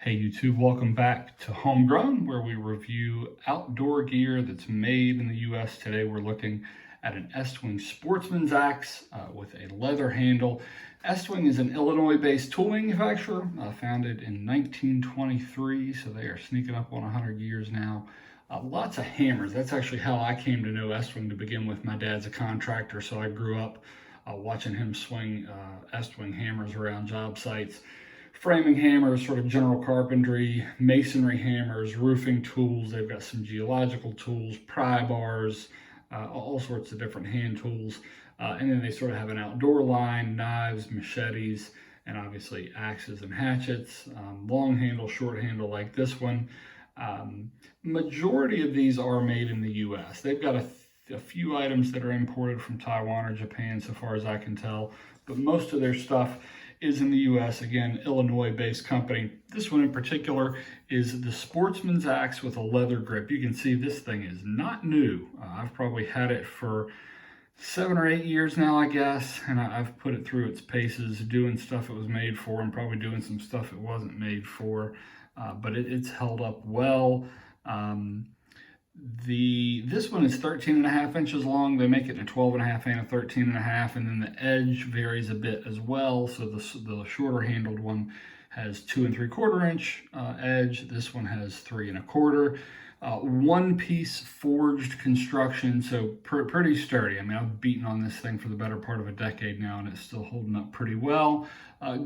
Hey YouTube, welcome back to Homegrown, where we review outdoor gear that's made in the US. Today we're looking at an Estwing Sportsman's axe with a leather handle. Estwing is an Illinois-based tool manufacturer, founded in 1923, so they are sneaking up on 100 years now. Lots of hammers. That's actually how I came to know Estwing to begin with. My dad's a contractor, so I grew up watching him swing Estwing hammers around job sites. Framing hammers, sort of general carpentry, masonry hammers, roofing tools. They've got some geological tools, pry bars, all sorts of different hand tools. And then they sort of have an outdoor line, knives, machetes, and obviously axes and hatchets, long handle, short handle like this one. Majority of these are made in the US. They've got a few items that are imported from Taiwan or Japan, so far as I can tell, but most of their stuff is in the US. Again, Illinois-based company. This one in particular is the Sportsman's axe with a leather grip. You can see this thing is not new. I've probably had it for 7 or 8 years now, I guess, and I've put it through its paces, doing stuff it was made for and probably doing some stuff it wasn't made for, but it's held up well. This one is 13.5 inches long. They make it in a 12.5 and a 13.5, and then the edge varies a bit as well. So the shorter handled one has 2 3/4 inch edge. This one has 3 1/4. One piece forged construction, so pretty sturdy. I mean, I've beaten on this thing for the better part of a decade now, and it's still holding up pretty well.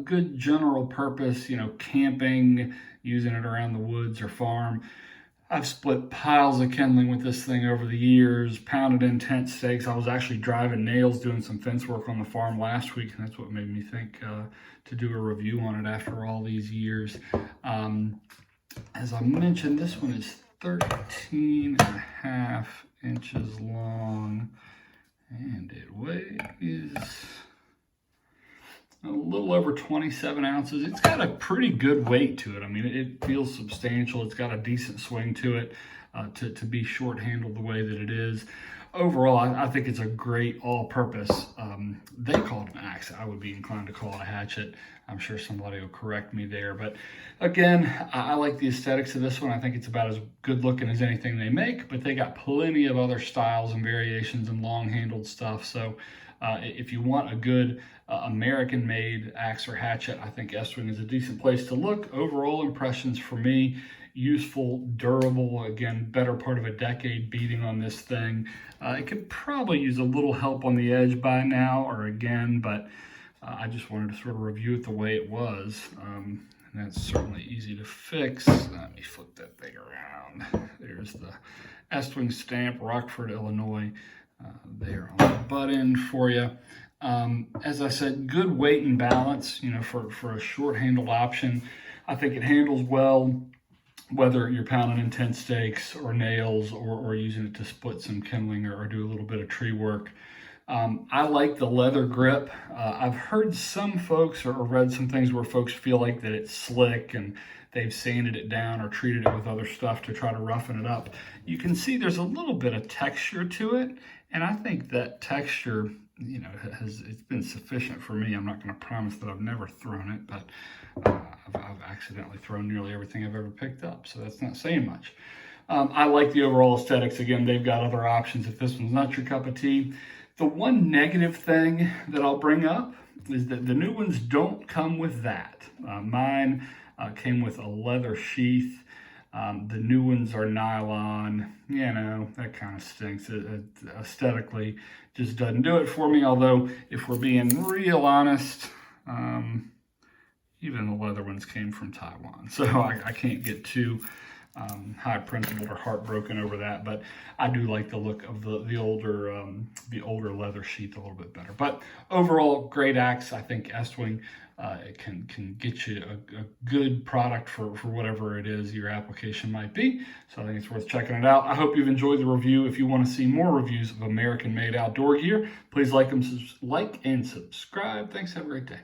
Good general purpose, camping, using it around the woods or farm. I've split piles of kindling with this thing over the years, pounded in tent stakes. I was actually driving nails doing some fence work on the farm last week, and that's what made me think to do a review on it after all these years. As I mentioned, this one is 13.5 inches long, and it weighs a little over 27 ounces. It's got a pretty good weight to it. I mean, it feels substantial. It's got a decent swing to it to be short-handled the way that it is. Overall, I think it's a great all-purpose. They call it an axe. I would be inclined to call it a hatchet. I'm sure somebody will correct me there. But again, I like the aesthetics of this one. I think it's about as good looking as anything they make, but they got plenty of other styles and variations and long-handled stuff. So if you want a good American-made axe or hatchet, I think Estwing is a decent place to look. Overall impressions for me: useful, durable, again, better part of a decade beating on this thing. It could probably use a little help on the edge by now or again, but I just wanted to sort of review it the way it was. And that's certainly easy to fix. Let me flip that thing around. There's the Estwing stamp, Rockford, Illinois. There on the butt end for you. As I said, good weight and balance, for a short-handled option. I think it handles well, whether you're pounding in tent stakes or nails or using it to split some kindling or do a little bit of tree work. I like the leather grip. I've heard some folks or read some things where folks feel like that it's slick and they've sanded it down or treated it with other stuff to try to roughen it up. You can see there's a little bit of texture to it, and I think that texture, it's been sufficient for me. I'm not going to promise that I've never thrown it, but I've accidentally thrown nearly everything I've ever picked up, so that's not saying much. I like the overall aesthetics. Again, they've got other options if this one's not your cup of tea. The one negative thing that I'll bring up is that the new ones don't come with that. Mine came with a leather sheath. The new ones are nylon. That kind of stinks. It aesthetically just doesn't do it for me. Although, if we're being real honest, even the leather ones came from Taiwan. So I can't get too high principled or heartbroken over that, but I do like the look of the older leather sheath a little bit better. But overall, great axe. I think Estwing it can get you a good product for whatever it is your application might be. So I think it's worth checking it out. I hope you've enjoyed the review. If you want to see more reviews of American-made outdoor gear, please like and subscribe. Thanks. Have a great day.